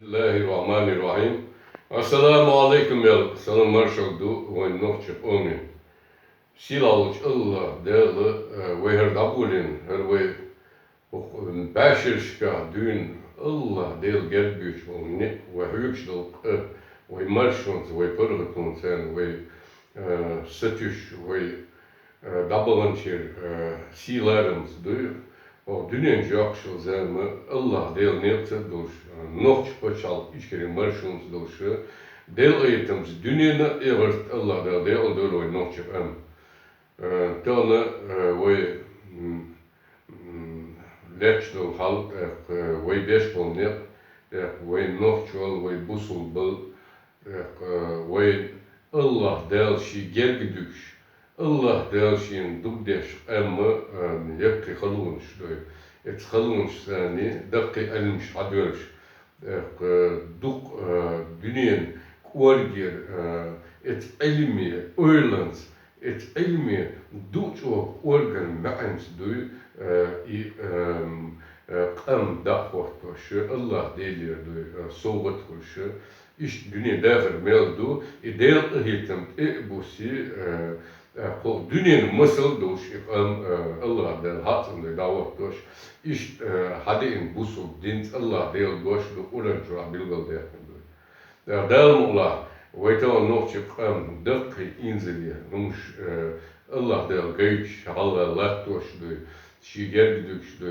Bismillahirrahmanirrahim. Assalamu alaikum ya salam marşaldu ve nokçuk omin. Silavuç Allah değerli ve her dabulin her ve başırşka dün Allah değerli gelgüç omni ve hüyükşlük ve marşons ve pırgıtun sen ve statüş ve dabalançır silarımız duyur. O dünyanın jakşıl zemi Allah değerli neyse duş. Nokç paçal İçkeri marşons duşu. Del ayetimiz dünyada evert Allah da değerli dolu nokç em. Tane ve leçdol halk ve beşbol ne ve nokçol ve busul bul ve Allah değerli şey gelgidük. Allah değerli şeyin dubdeş emmi yakki halunç doy. Et halunç sani dakki elmiş adörş. Duk dünyanın kuargir et elmi öylans et elmi duço organ means doy qam da'vatoşu Allah delir doy soğut hoşu iş dünya dağır meldu idel hitem busi dünyanın masal doş Allah'dan hatırlı davet doş iş hadin busul dint Allah değil doş do ulançura bilgal deyken dağım Allah ve tamam nokçuk dakki inzili numuş Allah değil gayç Allah lat doş do şi gelgidük do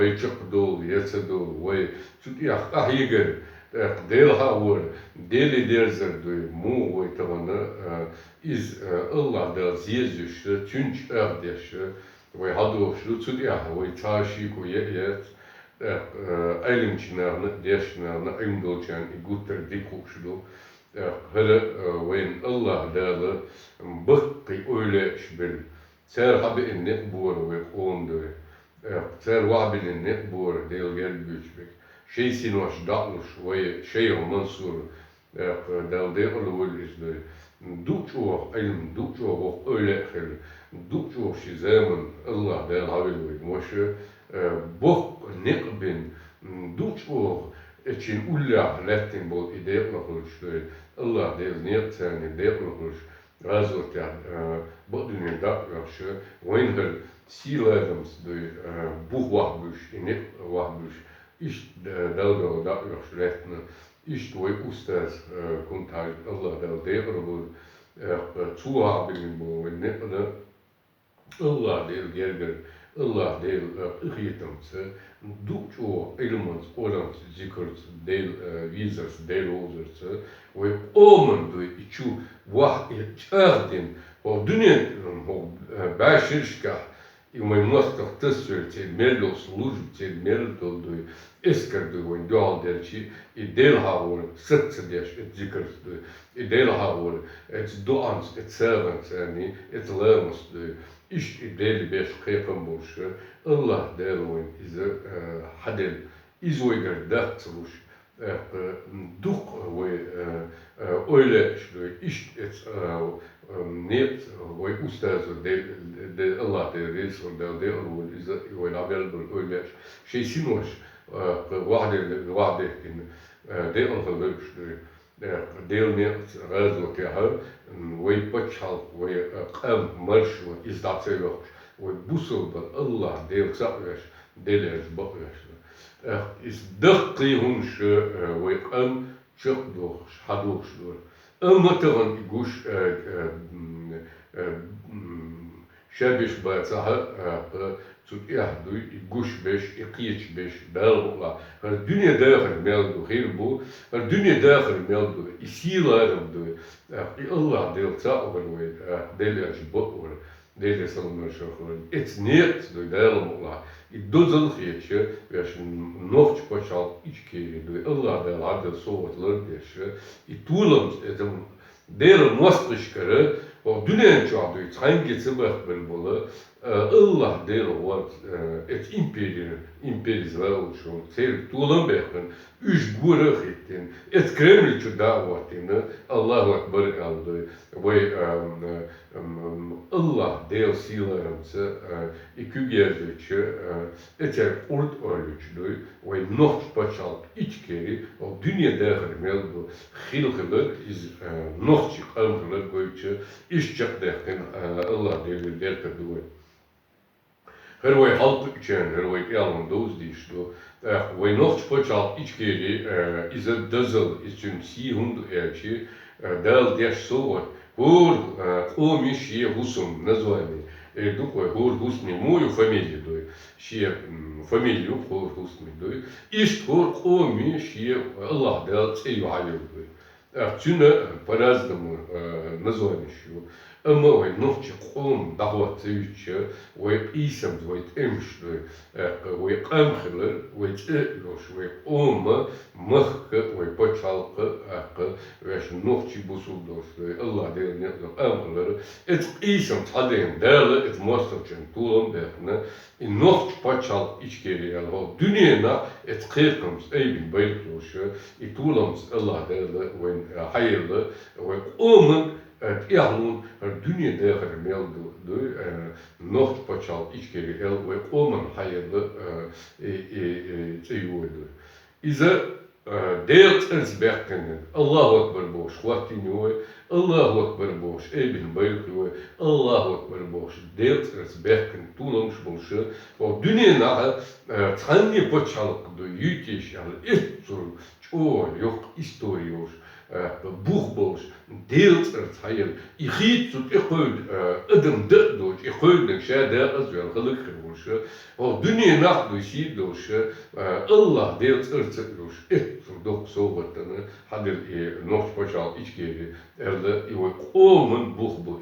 ve çok dol yese dol ve tutuya ahiger del havur deli derzer doy mu ve tamam iz Allah da ziyezüşü tünç erdeşü ve hadoşlu tutuya ve taşı koyet elimçinarını deşnarını imdolçan gutter dikuşlu hele ve Allah da bıkkı öyle şbil ser habin net bor ve ondu ser wabin net bor del gelbüçbek şey sinoş dağmış ve şey mansur del de olul izle duço ilm duço öyle hel duço şi zaman Allah del havel ve moşe bok nekbin duço için ulla latin bol ide olmuş Allah del niyet seni de olmuş razot ya bu dünyada yaşa wenher silerimiz de bu vahbuş inek vahbuş iş dalga da yaşletne iş doy ustaz kontaj Allah del de olmuş zuhabin bu ne Allah del gelger Allah del ihyetemse duço ilmans olans zikrs del vizas del ozerse ve omen doy içu vah çardin o dünyanın o başırşka имай мостов тысяч мельдо служб мельдо доy eskerdo ve doğal derçi idel havur sırt deş et zikrs doy idel havur et doğans et servants yani et lermos doy iş idel beş kayfam boşu Allah derwin iz hadel izoyger dağtılış duk ve öyle doy iş et net ve ustaz de Allah de resul de olul iz ve label öyle şey sinoş واحد ديل انخلقش ديل نيت غازو كهر ويبتشال ويقام مرش وإزدعتيوش ويبوسل بالله ديل سألش ديلش بقرش إز دقي هنش ويقام شقدوش حدوش دور أما تغن يقوش شابش باتساها tutuya duy guş beş ikiç beş belbola her dünya dağır meldu her bu her dünya dağır meldu isilarım duy Allah del sağır ve deler bor deler sanır şahır et niyet duy delmola idozal hiçe ve nohç paçal içkeri duy Allah del adı soğutlar deşe itulams etem der mostışkere o dünyanın çoğadığı hangi sebep belbola Allah der var et imperiy imperiz var oluşum. Ser tuğlan beklen üç gurur ettin et Kreml şu davatını Allahu Ekber aldı ve Allah değil silarımsı iki gezdiçi eter urt ölçülü ve noht başalt İçkeri o dünyada hermeldu hilgılı iz noht çıkarmılı koyçu iş çıktıkken Allah değil derken duy. Her way halk için her way elman doz diştu. We nocht başalt İçkeri is a dozel is tüm 400 elçi del deş soğuk. Hur o mişiye husum nazvani. Дукой хор хусми мою фамилию дой. Шие фамилию хор хусми дой. Ишт хор коми шие Allah дал цею авил дой. Тюна по-разному названием его. Ама ночи ком дахват цеюче, вой исам вой эмшдой, вой амхлер, вой цейлош, вой ома махка, вой почалка, веш ночи бусудош, Allah дал нет амхлер. Эт исам тадем дал, эт масточен тулом дехна, и ночь почал ичкерия, ал dünyana et kırkımız eybin bayıkloshu, и туломс Allah dal, вой hayırlı, вой oman Яғнун дүниеде ғырмелді ноғт почал ичкери ел ве оман хайырлы цейуэді. Иза дейлт эрзбәқтенен Аллаху Акбар бош хваттинуэ, Аллаху Акбар бош эйбин байықлуэ, Аллаху Акбар бош дейлт эрзбәқтен тулымш болшы. О дүниенаға цанне почалықды ютеш ел эт зұрын чоо yok история boeg boos, deelt het heier. Ik giet tot ik goed, adam dit doet, ik goed niks, ja, dat is wel gelukkig was. Al dunia nacht dus hier dus, Allah deelt het dus, ik verdocht zo wat dan, had er nog speciaal iets gegeven, ik wil komen boeg boos.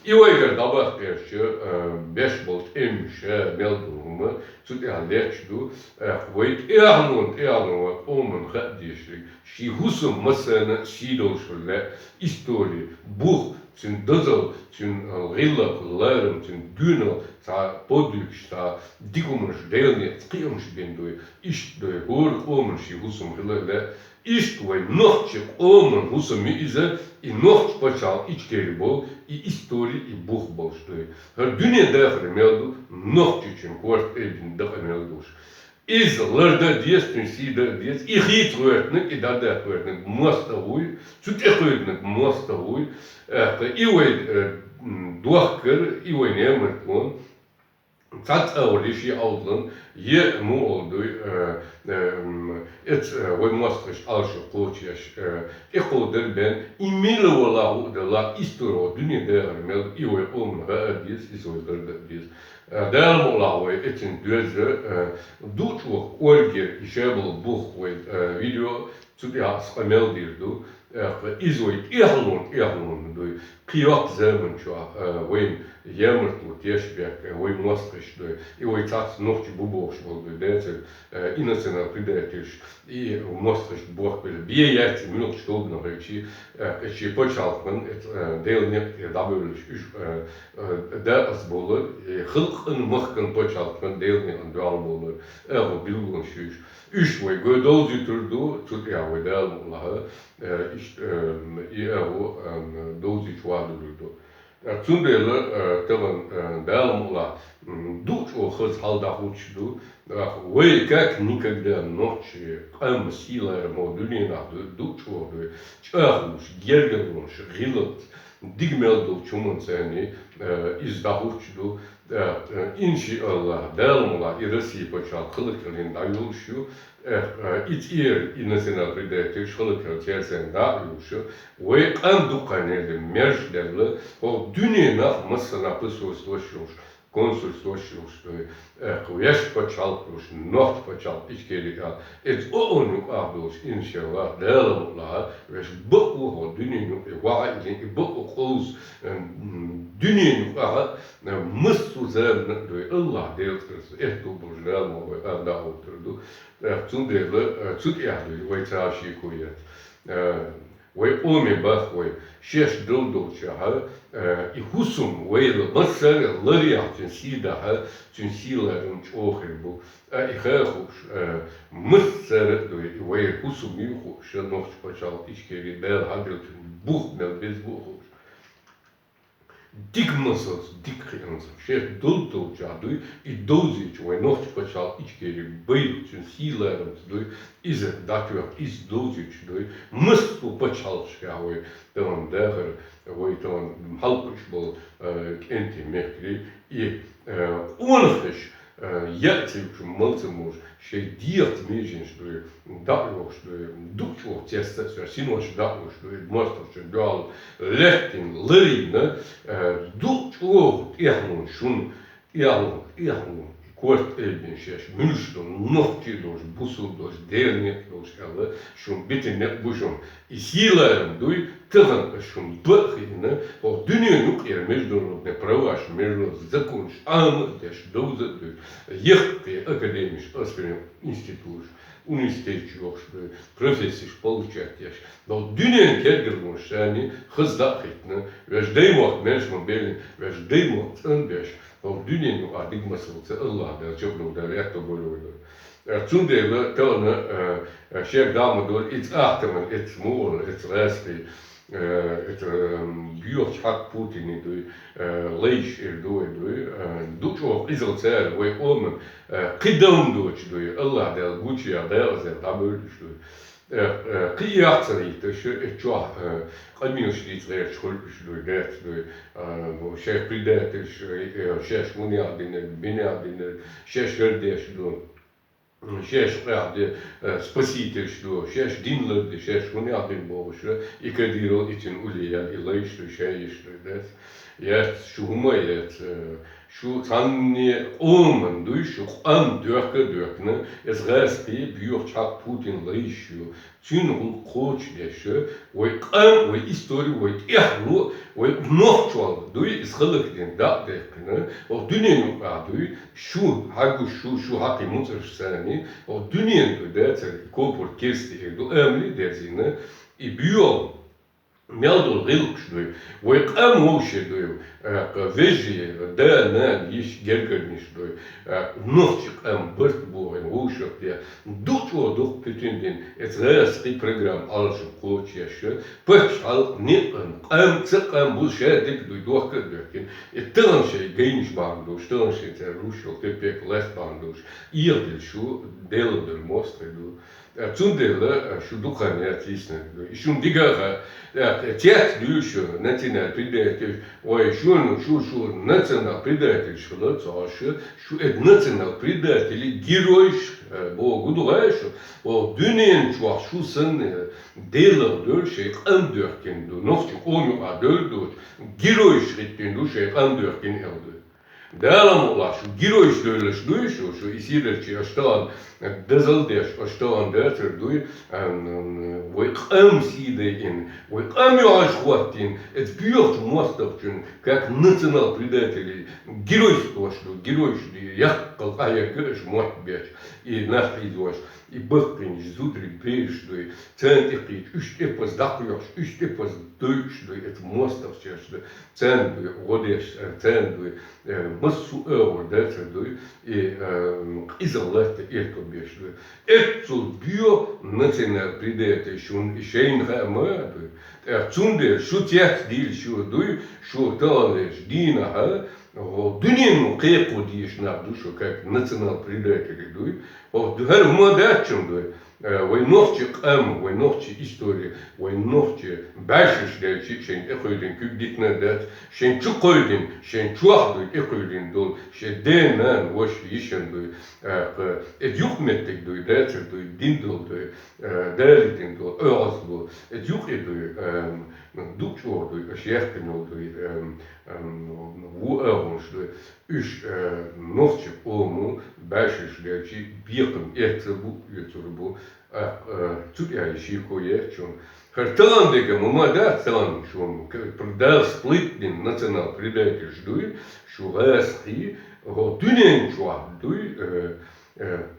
Ik wil er daarbij eerst, best wel emsje melden, zodat ik leert doe, weet eerlijk komen gaat die شي هوسم مثلا شيدو شولا истории бух тин дозал тин рилла ларм тин дюно та подвиг та дикумш делни скиумш бендой иш до гор омш хусум хилла иш твой нохчик омн хусум иза и нохч почал ичкери бол и истории и бух бол что her dünya дахр мелду нохчичен корт эдин дахр мелдуш İzlerde diyestin side diyes, ihit öğretmek, idade öğretmek, muastavuy, sütek öğretmek, muastavuy, ivay duakkır, ivay nemertman, tat avlişi avlan, ye mu oldu, et vay muastaş alşı koçyaş, ekoder ben, imilovalahu da la istoro, dünyada armel, ivay omna diyes, isoy diyes. Daarom laten etin duze doet ook orge ishebel boeg video zu der Amel dirdu is ooit eerlon doe privat zemen chwa wein jemert moet jeschberg wein mostrisch doe ooit had nog je buboch wel doe deze innocent predatisch i mostrisch borgpel bie jaart minut stolb nog je počalken het deel niet dabelich daar as boller gilk een mochten počalken deel niet aan dwaalboller bilgon schuus üç ve gödoz yuturdu tut ya ve dal Allah o dozi çuadurdu. Tundele tavan dal Allah duç o hız halda uçdu. Ve как никогда ночи кам силар модулина duç o çağmış gergelmiş gilat digmeldu çumun seni izdahuçdu. İnşallah dalmula irasi počal kılıkların dayılışu it inasyonal predati kılıkların tersen dayılışu ve kandukaneli merjderli o dünyana masana посольствощуш консульствощуш yaş počal kuş not počal ичкерия et onu abdus inşallah dalmula ve bu o dünyanın vaidin bu oğuz dünyanın Mısır zemine Allah deelters echt op ons naam en daar oturdu. Toen delen, toen ja, we taasje koeien. ويقومي باخوي شاش دول شها يخصم ويل مصر لريع تنسيدها تنسيلا رمش آخر بو إخاخوش مصر ويل خصم يخوش نوش بشال إشكري بير هادل بوخ مل بيز بوخوش dik masas, dik kıyamsın. Dol dol cadı, doziç ve nohç paçal içkeri bayılçın silarımız doy, iz datıyor, iz doziç doy, mıs bu paçal şkavı, tamam dağır, ve tamam halkış bol enti mekri, onhış yatırıcı malzemos, diyat mecins doy, dağıyor doy, dukçu testa, sinoş dağıyor doy, mastasın dal, lehtin, lirine, dukçu ihmun şun, ihmun, kort elbin şeş, münüştun, nohti doş, busul doş, dernek doş, ele, şun bitinek buşun, isilarım doy, tığın şun bakıyını, o dünyanın международный праваш, международный закон, амы, деш, доза, doy, yıktı akademiş, aspirin instituş, университет yok, профессия получать яш. Но дünyanın kergirmiş yani hızda kitne, vecdeymak menşman belin, vecdeymak anbeş. O dünyanın adik masalası Allah'da çok nokta rekto buluyor. Zundele tane şey damadur, it's ahtemel, it's more, it's respi. Het buurt had Poetin doe, lees doe, doet ook Israël, we omen, gedaan doe, Allah del Gucci, del zet, dat moet doe. Kiyachtserit, dus het ja, administratief schuldig doe, dat doe, chef pridet is, chef miljardinen, chef geldes doe. Шеш ради спаситель, что шеш динлер, шеш унятин больше, и кадирал этим улия, и лейш, шеш, да. Я шумает, шу санни омен, душу, ам дёркне, es респи, бьёр чак Путин лейшу, цюн коч деше, ой ам, ой историю, ой эхлу, ой нохчвал, дуй исхалыктен да декне, о дünyanın adı şu hagu şu hakkı mutsuzsani, o dünyanın da kopur kesti edu emli dezine, büyüyor. Мелдул рылкшдуй, вой амошедуй, вежи, да на еш гергернишдуй, нохчик бърт буен, ушок я, дучо дух петиндин, эцрески программ алшым кочеше, пачал не цик булшедик дуй дохка дökин, тыланшей гейниш бандуш, тыланшей рушок тепек лес бандуш, ирдил шу делодыр мостреду, Zundele, şu dukhaniyat isne, şun digara, tiyat düşü, national predatelj, oy şu national predatelj şulaçaşı, şu national predatelji giroyş, bu gudurayş, o dünyanın çuaq şu sen deler döl şey andörken du, nofçuk onu adöl du, giroyş rittin du şey andörken elde. Дээлам улаш герой шлёлеш дуй şu isirlerçi aştan dezaldeş aştan derter duy ve qam sidein ve qam yoşwatin et büyük mostopçun как национал предатели геройство что геройство я qalqaya kırış muhabbet и nahidvoş и bakınç zudri peşdoy sen epey üç epaz dakıyorş üç epaz dövüşdoy et mostopçu sen odeş sen duy masu derter duy izolatte erkobeşdoy et so bio national predate şun şeyin hamadı Zunde şu tiyat değil şu duy şu talış dina ha o dünyanın kıyıkı diye şunabdı şu как national predатели duy o her umadatçım duy ve nohçı qam ve nohçı istorya ve nohçı başış delçi şen ekoydin kübditne dat şen çukoydin şen çuahdı ekoydin dol şen denan hoş işen duy et yukmettik duy dertir duy dindol duy derlitin dol öğazlı et yuk duy dukçu duy aşerken duy bu öğünç duy üç nohçı olmu başış delçi bir yakın etse bu Türkiye koyuyor. Харталандега мамада сан шум продал сплитнин национал предатель ждуй, шу раски, го дюнен чуа дуй,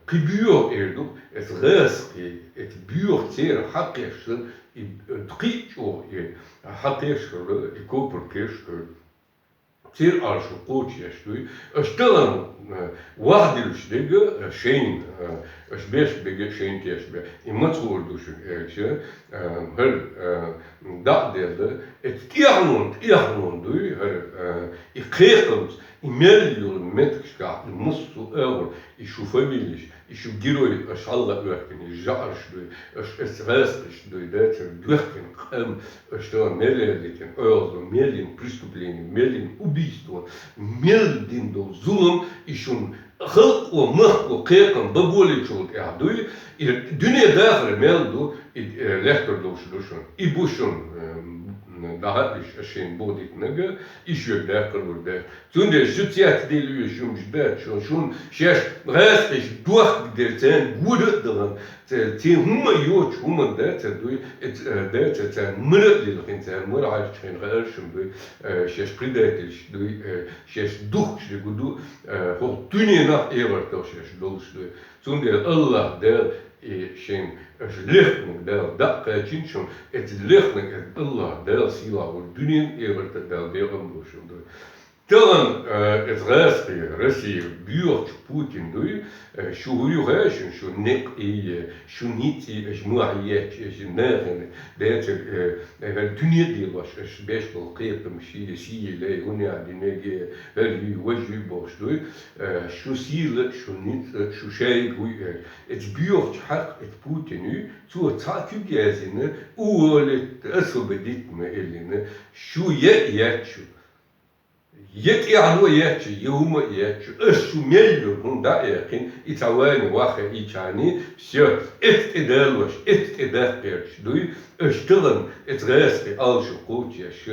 قبيو إيردو إتغاسقي إتبيو تير حقيقش إتقيتشو حقيقش إكوبر كيش تير أرشو قوتش يشتوي أشتغل واحد الشديقة شين أشبيش بيجي شين تيشبه إما تصور دوش هر دع ديالة تيحنون دوي هر إخيقمز إميليون مترش كاع نصو أول يشوفوا بيليش يشوف جيروي أشعل دوكن يجعش دوي أشغاسش دوي داتر دوكن قام أشتغل مليون أول مليون بريستوبلين مليون أوبيستو مليون دو زوم يشون خلق ومخ وقيقم ببولي شوت إعدوي الدنيا داخل ملدو لحتر دوشون إبوشون دهاتش أشين بوديت نجا إيشوا داخل وده تون شتيات ديلو شون جدات شون شاش غاسش دوخ درتان جودة دلان تي هما يوش هما دات دوي دات تان مرد للخنتان مرعش خين غارشم دوي شاش قداتش دوي شاش دوخش لجودو هو توني نح إيرتو شاش دولش دوي تون الله دال شين lichtning daar dat kaartje zo'n het lichtning het Allah daar sila wordt dunin eerder daar weer omlossen door. Dan het rechtje Russie buurt Putin door. شو هاشن شو نقي شو نيتي جماعيات جناغن دات الدنيا ديال واش باش بالقيت مشي سي لا هنا عندنا هل وجه باش دوي شو سيل شو نيت شو شاي وي تبيوت حق بوتين تو تاكو جازين ولت СВОБДИT ما إلنا شو ياتشو يتعلو ياتشي يوم ياتشو أشو مليون هم دقيقين يتواني واخا يتعني سيو اتدالوش اتدال بيرش دوي اشتغل اتغاسقي الشو قوتيش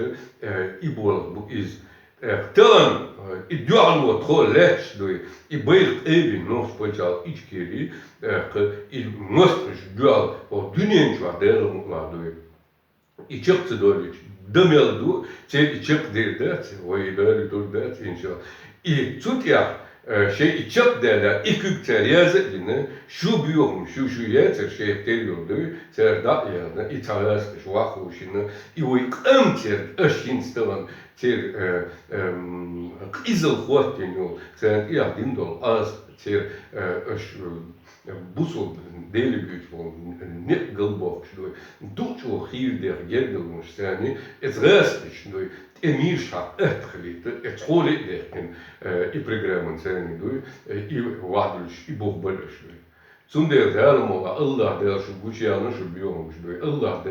يبول بوئيز اختلن يدعلو تخول لاتش دوي يبيل ايبي نوش بوجال ичкерии المستش دعال ودنيا شو عدالو مقلا دوي يشقت دوليش دميلدو تي يشق دير دات ويدار دور دات إن شاء الله. تطيع شيء يشق دالا إكترياز لنا شو بيوم شو ياتر شيء تيريودو تر دايانا إتعاس شواخوشنا يويقامتر أشين ستلان تير إزل خواتينيو تر يعدين دول أز تير أش بوصل ديلي بيوتفول نت قلبوش دوي دوتشو خير دير جدل مستاني اتغاسش دوي اميش حق اتخليت اتخولي ديركن ابريغرامن ثاني دوي وعدلش يبوغبلش دوي Toen dermo Allah der şu guçyanı şu biyommuş doy. Allah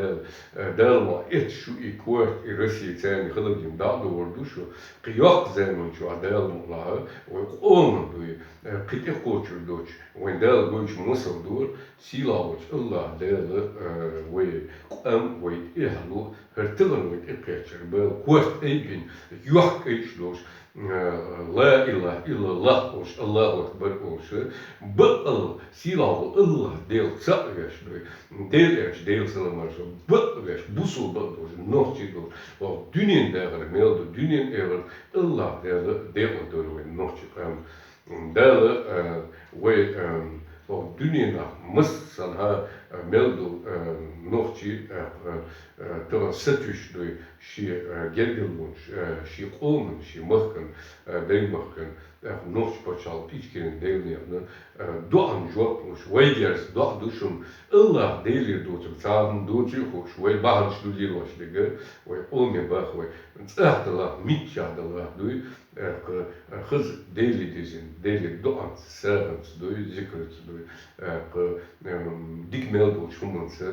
dermo et şu ikort Rusya tane kılıcım da doğurdu şu. Kıyak zaman şu dermo la o onun doy. Kıte koçur doç. When der goç Mısır dur silavoç Allah der ve am ve ihlu hertilin ve ipkeçer bel kort egin yok eç doç. لا إله إلا الله وش الله أكبر وش بقى سيلاو الله ديل سأيش ديل إيش ديل سلامش بقى بوسو بقى وش نوتشي دور ودنيا داخل ميل دنيا إير الله ديل دور وين نوتشي كام دال ودنيا مثلا ميلدو نوتشي ترى ستوش دوي شي جلجلونش شي قومن شي مخن داي مخن نوش باشال ичкерин دايليرنا دوان جوكوش ويجرس دو دوشم الله دايلير دوتم تاعم دوتي خوش وي باهن شدولي روش ديجا وي اومي باخ وي نتاعدلا ميتشادلا دوي خز دايلي ديزين دايلي دوان سيرنس دوي ذكرت دوي ديك ميلدو شومنس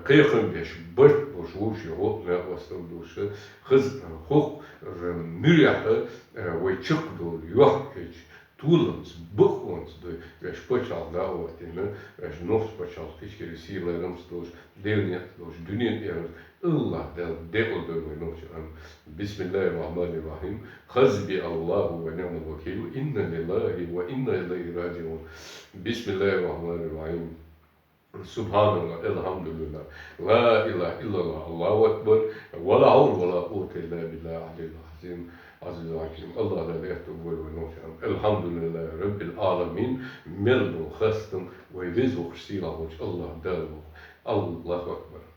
قيقن بيش برد بوشوش يهوت لا وصل دوش خز خوك مريحة ويشق دول يوحكش طولنس بخونس دوي بيش بوشال داوتينا بيش نوفس بوشال ичкери سيلارمس دوش ديلنيت دوش دنيا إيرس الله ديل دول ونوش بسم الله الرحمن الرحيم حسبي الله ونعم الوكيل إنا لله وإنا إليه راجعون بسم الله الرحمن الرحيم سبحان الله الحمد لله لا إله إلا الله الله أكبر ولا حول ولا قوة إلا بالله العلي العظيم aziz hakim. Allah da yahtu buyurun. Elhamdülillah Rabbil alemin. Meldun khastın ve vizuh silahı Allah da. Allahu Ekber.